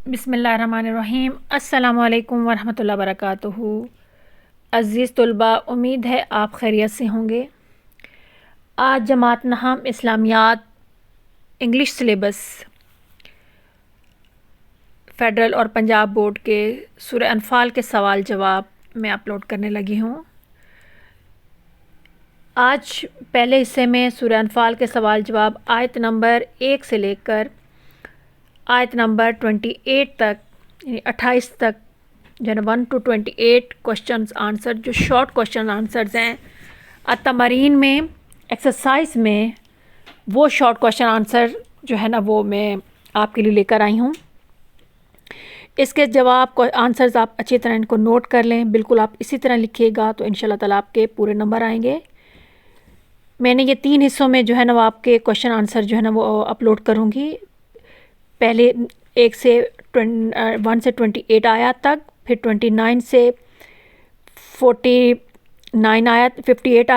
بسم اللہ الرحمن الرحیم۔ السلام علیکم ورحمۃ اللہ وبرکاتہ۔ عزیز طلباء، امید ہے آپ خیریت سے ہوں گے۔ آج جماعت نہم اسلامیات انگلش سلیبس فیڈرل اور پنجاب بورڈ کے سورہ انفال کے سوال جواب میں اپلوڈ کرنے لگی ہوں۔ آج پہلے حصے میں سورہ انفال کے سوال جواب آیت نمبر 1 سے لے کر آیت نمبر 28 تک، یعنی 28 تک، جو ہے 1 to 28 کوشچنز آنسر، جو شارٹ کوشچن آنسرز ہیں التمارین میں، ایکسرسائز میں، وہ شارٹ کوشچن آنسر جو ہے نا وہ میں آپ کے لیے لے کر آئی ہوں۔ اس کے جواب کو آنسرز آپ اچھی طرح ان کو نوٹ کر لیں، بالکل آپ اسی طرح لکھیے گا تو انشاءاللہ تعالیٰ آپ کے پورے نمبر آئیں گے۔ میں نے یہ 3 حصوں میں جو ہے نا وہ آپ کے کوشچن آنسر جو ہے نا وہ اپلوڈ کروں گی۔ پہلے 1 سے 28 آیات تک، پھر 29 سے 58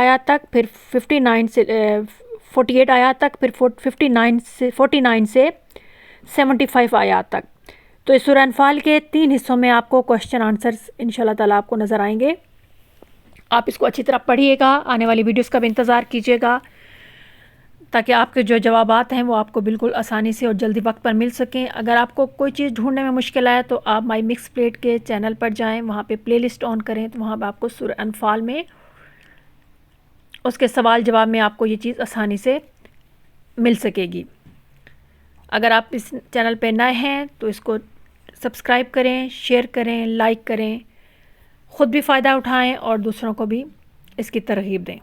آیات تک، پھر 59 سے 48 آیات تک، پھر 49 سے 75 آیات تک۔ تو اس سورہ انفال کے 3 حصوں میں آپ کو کوشچن آنسرز انشاءاللہ تعالیٰ آپ کو نظر آئیں گے۔ آپ اس کو اچھی طرح پڑھیے گا، آنے والی ویڈیوز کا بھی انتظار کیجیے گا تاکہ آپ کے جو جوابات ہیں وہ آپ کو بالکل آسانی سے اور جلدی وقت پر مل سکیں۔ اگر آپ کو کوئی چیز ڈھونڈنے میں مشکل آئے تو آپ مائی مکس پلیٹ کے چینل پر جائیں، وہاں پہ پلے لسٹ آن کریں تو وہاں پہ آپ کو سورہ انفال میں اس کے سوال جواب میں آپ کو یہ چیز آسانی سے مل سکے گی۔ اگر آپ اس چینل پہ نئے ہیں تو اس کو سبسکرائب کریں، شیئر کریں، لائک کریں، خود بھی فائدہ اٹھائیں اور دوسروں کو بھی اس کی ترغیب دیں۔